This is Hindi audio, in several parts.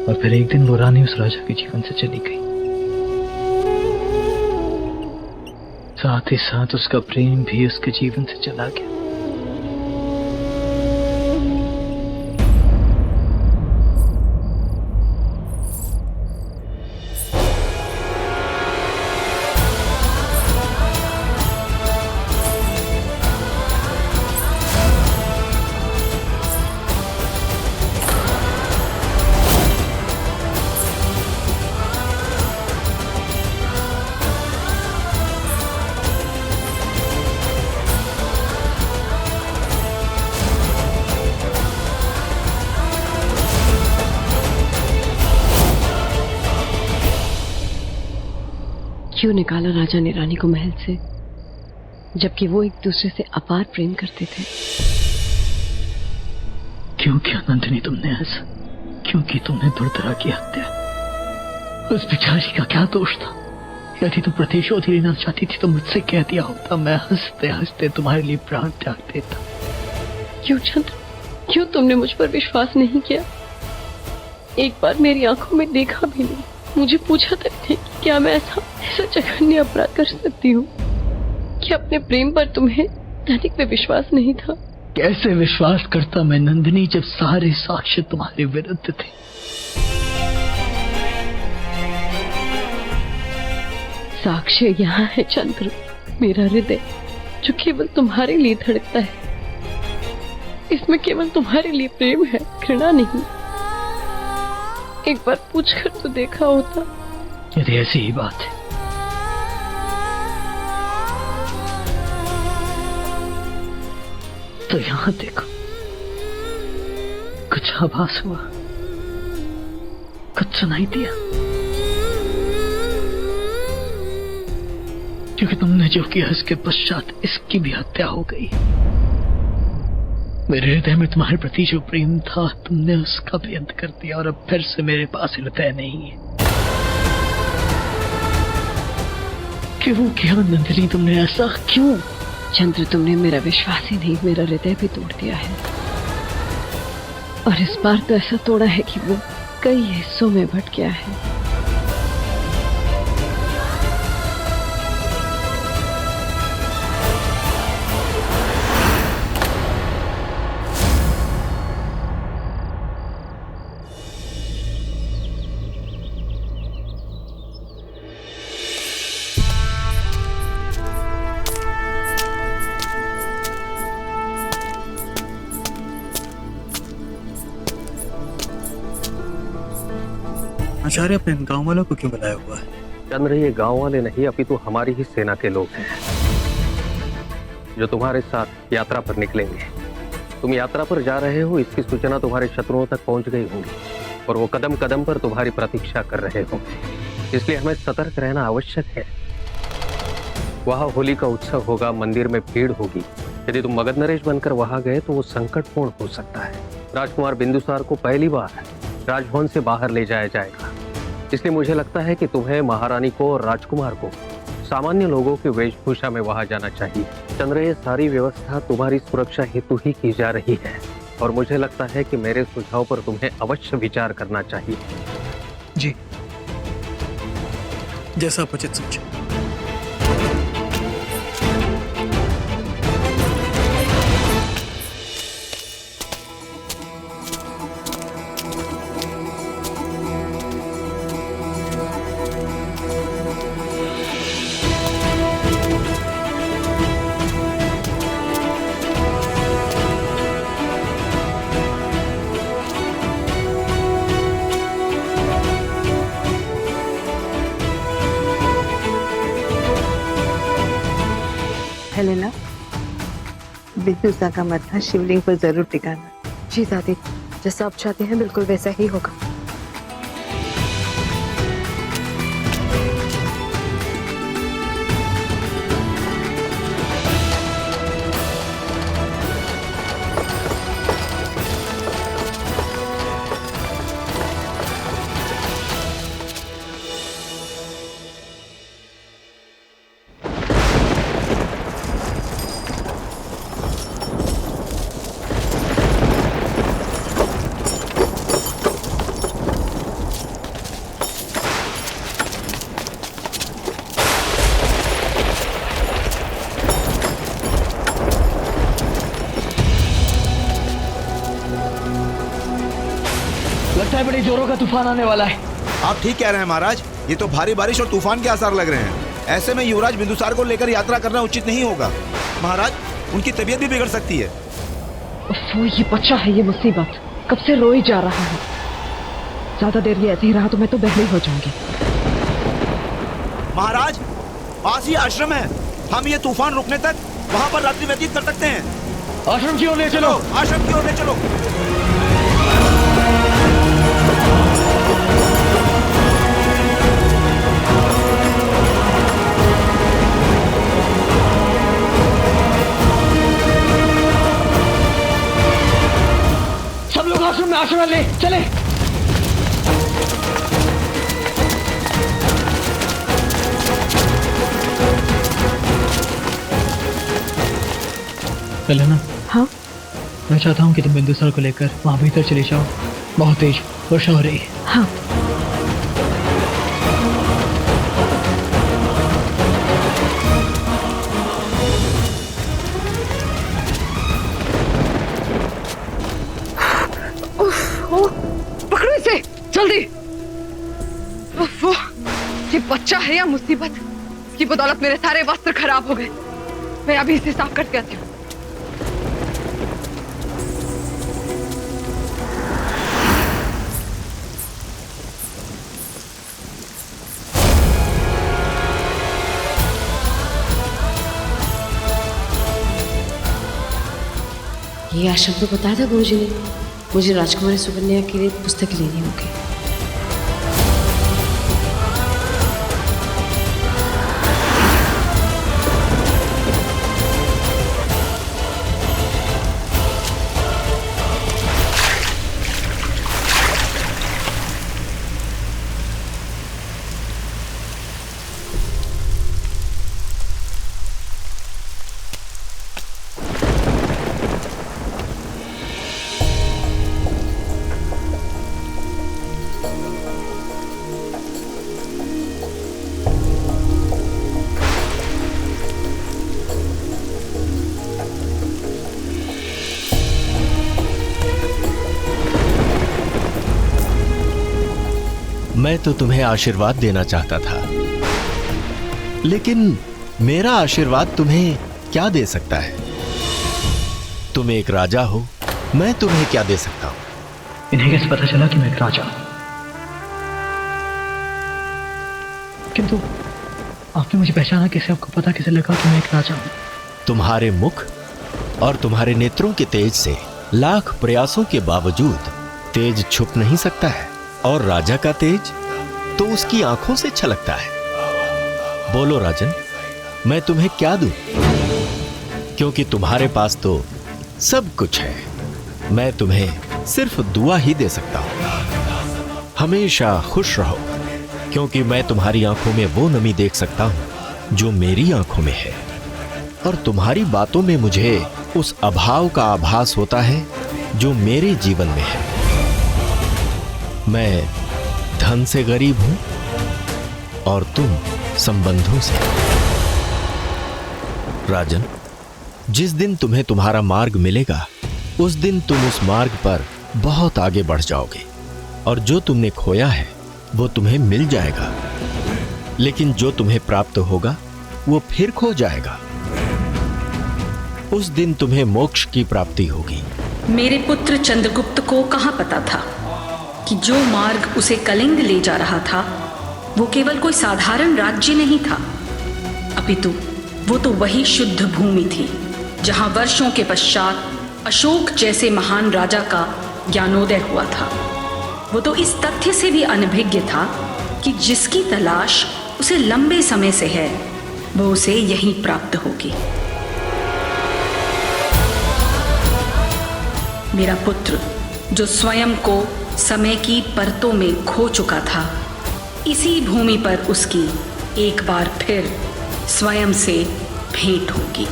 और फिर एक दिन वो रानी उस राजा के जीवन से चली गई, साथ ही साथ उसका प्रेम भी उसके जीवन से चला गया। क्यों निकाला राजा ने रानी को महल से, जबकि वो एक दूसरे से अपार प्रेम करते थे? क्यों किया नंदिनी तुमने ऐसा? क्यों की तुमने दुर्धरा की हत्या? उस बेचारी का क्या दोष था? यदि तुम प्रतिशोध लेना चाहती थी तो मुझसे कह दिया होता, मैं हंसते हंसते तुम्हारे लिए प्राण त्याग देता। क्यों चंद्र, क्यों तुमने मुझ पर विश्वास नहीं किया? एक बार मेरी आंखों में देखा भी नहीं, मुझे पूछा तक नहीं कि क्या मैं ऐसा जघन्य अपराध कर सकती हूँ कि अपने प्रेम पर तुम्हें तनिक में विश्वास नहीं था? कैसे विश्वास करता मैं नंदिनी, जब सारे साक्ष्य तुम्हारे विरुद्ध थे। साक्ष्य यहाँ है चंद्र, मेरा हृदय जो केवल तुम्हारे लिए धड़कता है। इसमें केवल तुम्हारे लिए प्रेम है, घृणा नहीं। एक बार पूछकर तो देखा होता। यदि ऐसी ही बात है तो यहां देखो, कुछ आभास हुआ, कुछ सुनाई दिया? क्योंकि तुमने जो किया इसके पश्चात इसकी भी हत्या हो गई। मेरे हृदय में तुम्हारे प्रति जो प्रेम था, तुमने उसका भी अंत कर दिया और अब फिर से मेरे पास हृदय नहीं है। क्यों किया नंदिनी तुमने ऐसा? क्यों? चंद्र, तुमने मेरा विश्वास ही नहीं, मेरा हृदय भी तोड़ दिया है। और इस बार तो ऐसा तोड़ा है कि वो कई हिस्सों में बट गया है। आचार्य, अपने गांव वालों को क्यों बुलाया हुआ है? चंद्र, ये गांव वाले नहीं, अपितु हमारी ही सेना के लोग हैं जो तुम्हारे साथ यात्रा पर निकलेंगे। तुम यात्रा पर जा रहे हो, इसकी सूचना तुम्हारे शत्रुओं तक पहुंच गई होगी और वो कदम कदम पर तुम्हारी प्रतीक्षा कर रहे होंगे। इसलिए हमें सतर्क रहना आवश्यक है। वहां होली का उत्सव होगा, मंदिर में भीड़ होगी। यदि तुम मगध नरेश बनकर वहां गए तो वो संकटपूर्ण हो सकता है। राजकुमार बिंदुसार को पहली बार राजभवन से बाहर ले जाया जाएगा। इसलिए मुझे लगता है कि तुम्हें महारानी को और राजकुमार को सामान्य लोगों की वेशभूषा में वहां जाना चाहिए। चंद्र, ये सारी व्यवस्था तुम्हारी सुरक्षा हेतु ही की जा रही है और मुझे लगता है कि मेरे सुझाव पर तुम्हें अवश्य विचार करना चाहिए। जी, जैसा आप उचित समझे। हेलेना, बिंदुसार का मत्था शिवलिंग पर जरूर टिकाना। जी दादी, जैसा आप चाहते हैं बिल्कुल वैसा ही होगा। लगता है बड़ी जोरों का तूफान आने वाला है। आप ठीक कह रहे हैं महाराज, ये तो भारी बारिश और तूफान के आसार लग रहे हैं। ऐसे में युवराज बिंदुसार को लेकर यात्रा करना उचित नहीं होगा। महाराज, उनकी तबीयत भी बिगड़ सकती है। वो ये बच्चा है, ये मुसीबत कब से रोई जा रहा है। ज्यादा देर ये ऐसे ही रहा तो मैं तो बहरी हो जाऊंगी। महाराज, पास ही आश्रम है, हम ये तूफान रुकने तक वहाँ पर रात्रि व्यतीत कर सकते हैं। आश्रम की ओर ले चलो। आश्रम की ओर ले चलो। सब लोग आश्रम में आश्रम ले चले। ना हाँ, मैं चाहता हूँ कि तुम बिंदुसार को लेकर वहां भीतर चले जाओ। बहुत तेज वर्षा हो रही है। हाँ। पकड़ो इसे जल्दी। वो ये बच्चा है या मुसीबत, इसकी बदौलत मेरे सारे वस्त्र खराब हो गए। मैं अभी इसे साफ करके आती हूँ। ये आश्रम तो बताया था गुरुजी ने। मुझे राजकुमारी सुकन्या के लिए पुस्तक लेनी होगी। मैं तो तुम्हें आशीर्वाद देना चाहता था, लेकिन मेरा आशीर्वाद तुम्हें क्या दे सकता है? तुम एक राजा हो, मैं तुम्हें क्या दे सकता हूं? इन्हें कैसे पता चला कि मैं एक राजा हूं? किंतु आपने मुझे पहचाना कैसे? आपको पता कैसे लगा कि मैं एक राजा हूं? तुम्हारे मुख और तुम्हारे नेत्रों के तेज से लाख प्रयासों के बावजूद तेज छुप नहीं सकता है, और राजा का तेज तो उसकी आंखों से छलकता है। बोलो राजन, मैं तुम्हें क्या दूं? क्योंकि तुम्हारे पास तो सब कुछ है। मैं तुम्हें सिर्फ दुआ ही दे सकता हूं। हमेशा खुश रहो, क्योंकि मैं तुम्हारी आंखों में वो नमी देख सकता हूं जो मेरी आंखों में है, और तुम्हारी बातों में मुझे उस अभाव का आभास होता है जो मेरे जीवन में है। मैं धन से गरीब हूं और तुम संबंधों से। राजन, जिस दिन तुम्हें तुम्हारा मार्ग मिलेगा, उस दिन तुम उस मार्ग पर बहुत आगे बढ़ जाओगे, और जो तुमने खोया है वो तुम्हें मिल जाएगा, लेकिन जो तुम्हें प्राप्त होगा वो फिर खो जाएगा। उस दिन तुम्हें मोक्ष की प्राप्ति होगी। मेरे पुत्र चंद्रगुप्त को कहां पता था कि जो मार्ग उसे कलिंग ले जा रहा था वो केवल कोई साधारण राज्य नहीं था, अपितु वो तो वही शुद्ध भूमि थी जहां वर्षों के पश्चात अशोक जैसे महान राजा का ज्ञानोदय हुआ था। वो तो इस तथ्य से भी अनभिज्ञ था कि जिसकी तलाश उसे लंबे समय से है वो उसे यहीं प्राप्त होगी। मेरा पुत्र जो स्वयं को समय की परतों में खो चुका था, इसी भूमि पर उसकी एक बार फिर स्वयं से भेंट होगी।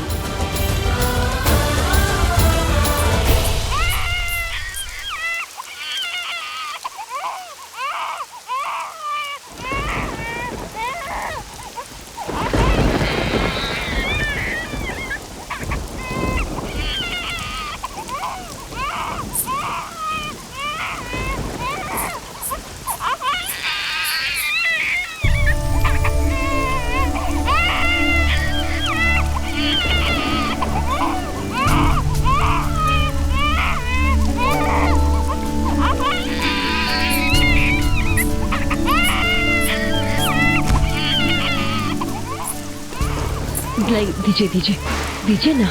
नहीं, दीजिए दीजिए दीजिए ना,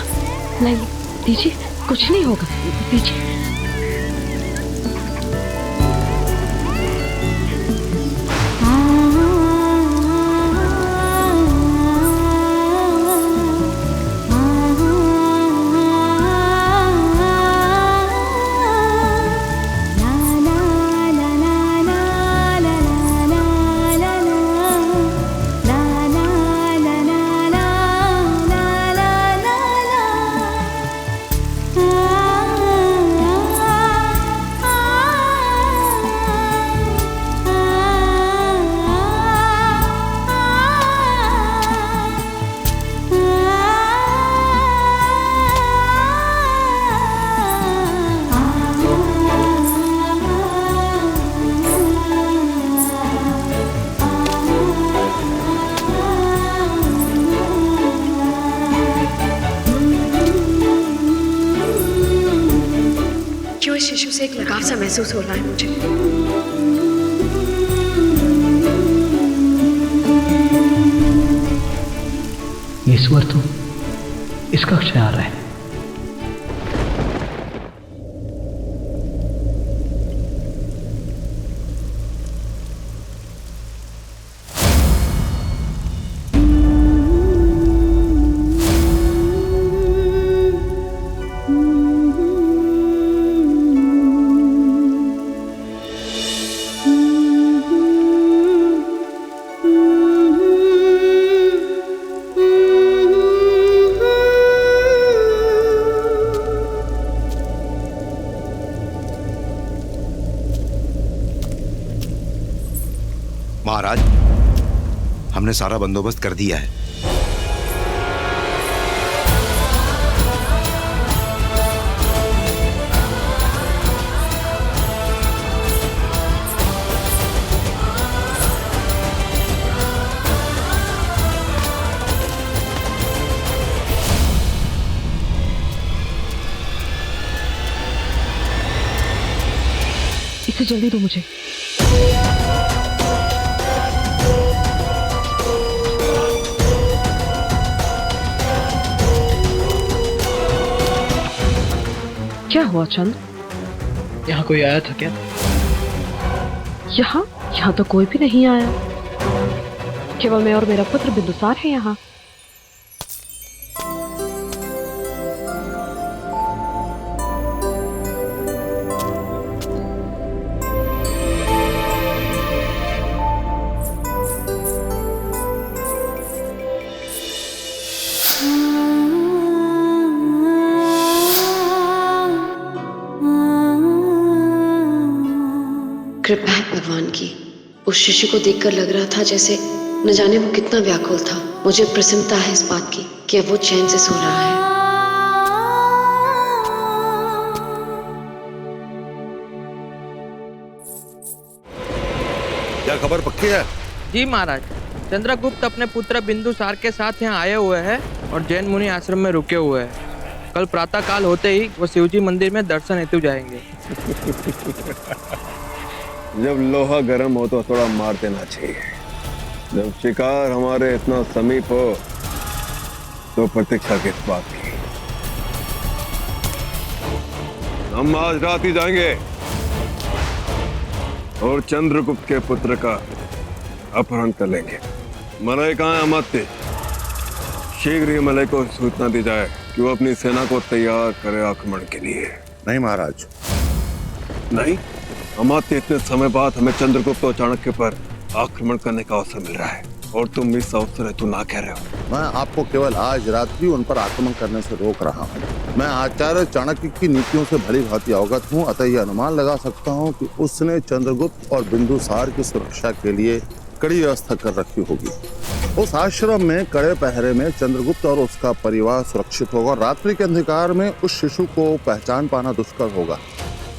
नहीं दीजिए, कुछ नहीं होगा, दीजिए। क्यों इस शिशु से एक लगाव सा महसूस हो रहा है मुझे। ईश्वर तो इसका ख्याल है। महाराज, हमने सारा बंदोबस्त कर दिया है। इसे जल्दी दो मुझे। क्या हुआ चंद? यहाँ कोई आया था क्या? यहाँ तो कोई भी नहीं आया, केवल मैं और मेरा पुत्र बिंदुसार है यहाँ। कृपा है भगवान की। उस शिशु को देखकर लग रहा था जैसे न जाने वो कितना व्याकुल था। मुझे प्रसन्नता है इस बात की कि अब वो चैन से सो रहा है। क्या खबर पक्की है? जी महाराज, चंद्रगुप्त अपने पुत्र बिंदुसार के साथ यहाँ आए हुए हैं और जैन मुनि आश्रम में रुके हुए हैं। कल प्रातः काल होते ही वो शिवजी मंदिर में दर्शन हेतु जाएंगे। जब लोहा गर्म हो तो थोड़ा मार देना चाहिए। जब शिकार हमारे इतना समीप हो तो प्रतीक्षा किस बात की। हम आज रात ही जाएंगे और चंद्रगुप्त के पुत्र का अपहरण कर लेंगे। मलय कहाँ है अमात्य? शीघ्र ही मलय को सूचना दी जाए कि वो अपनी सेना को तैयार करे आक्रमण के लिए। नहीं महाराज। नहीं अमात्य, इतने समय बाद हमें चंद्रगुप्त और चाणक्य पर आक्रमण करने का अवसर मिल रहा है और तुम इस अवसर हेतु ना कह रहे हो। मैं आपको केवल आज रात्रि उन पर आक्रमण करने से रोक रहा हूँ। मैं आचार्य चाणक्य की नीतियों से भली भांति अवगत हूँ, अतः यह अनुमान लगा सकता हूँ कि उसने चंद्रगुप्त और बिंदुसार की सुरक्षा के लिए कड़ी व्यवस्था कर रखी होगी। उस आश्रम में कड़े पहरे में चंद्रगुप्त और उसका परिवार सुरक्षित होगा। रात्रि के अंधकार में उस शिशु को पहचान पाना दुष्कर होगा।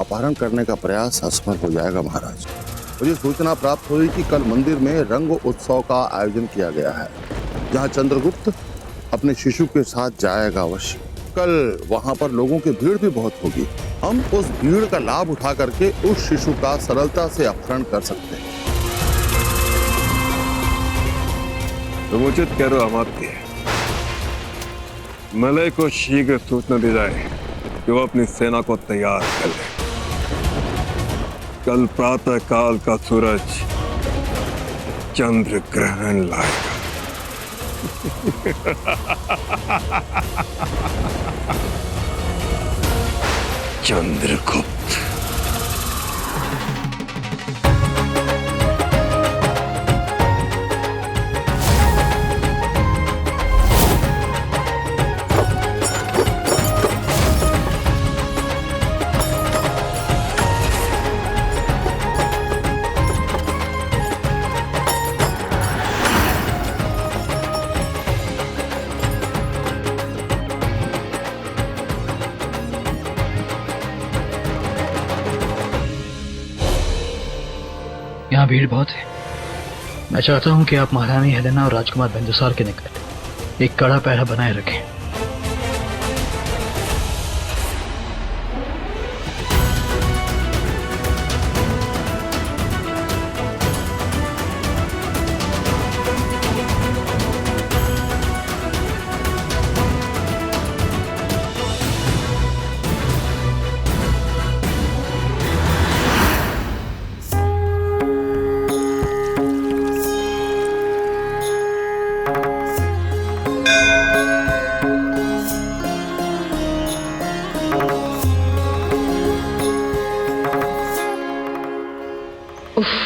अपहरण करने का प्रयास असफल हो जाएगा महाराज। मुझे सूचना प्राप्त हुई कि कल मंदिर में रंग उत्सव का आयोजन किया गया है, जहां चंद्रगुप्त अपने शिशु के साथ जाएगा अवश्य। कल वहां पर लोगों की भीड़ भी बहुत होगी। हम उस भीड़ का लाभ उठा करके उस शिशु का सरलता से अपहरण कर सकते हैं। तुम उचित कह रहे हो अमात्य। मलय को शीघ्र सूचना दी जाए कि वो अपनी सेना को तैयार कर ले। कल प्रातः काल का सूरज चंद्र ग्रहण लाएगा। चंद्रगुप्त। यहाँ भीड़ बहुत है। मैं चाहता हूँ कि आप महारानी हेलेना और राजकुमार बिंदुसार के निकट एक कड़ा पहरा बनाए रखें।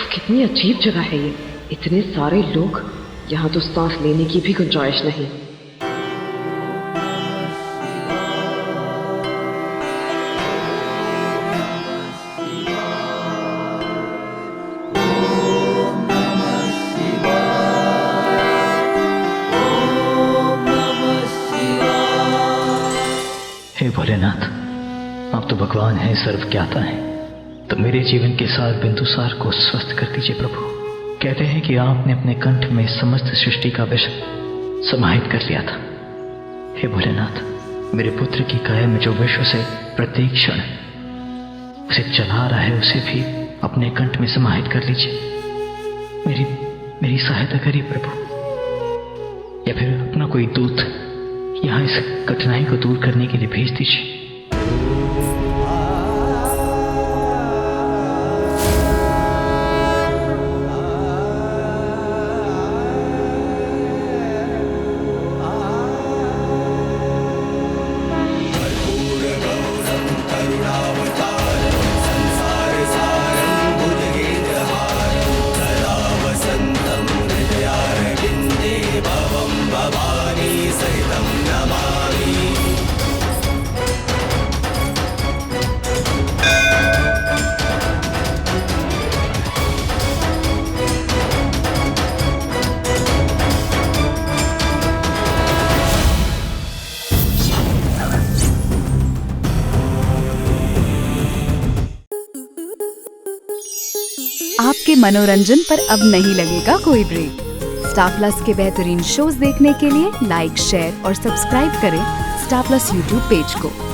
कितनी अजीब जगह है ये। इतने सारे लोग, यहाँ तो सांस लेने की भी गुंजाइश नहीं। हे भोलेनाथ, आप तो भगवान हैं, सर्वज्ञाता हैं, तो मेरे जीवन के साथ बिंदुसार को स्वस्थ कर दीजिए प्रभु। कहते हैं कि आपने अपने कंठ में समस्त सृष्टि का विष समाहित कर लिया था। हे भोलेनाथ, मेरे पुत्र की काया में जो विश्व से प्रत्येक क्षण उसे चला रहा है, उसे भी अपने कंठ में समाहित कर लीजिए। मेरी सहायता करिए प्रभु, या फिर अपना कोई दूत यहाँ इस कठिनाई को दूर करने के लिए भेज दीजिए। आपके मनोरंजन पर अब नहीं लगेगा कोई ब्रेक। स्टार प्लस के बेहतरीन शोज देखने के लिए लाइक, शेयर और सब्सक्राइब करें स्टार प्लस यूट्यूब पेज को।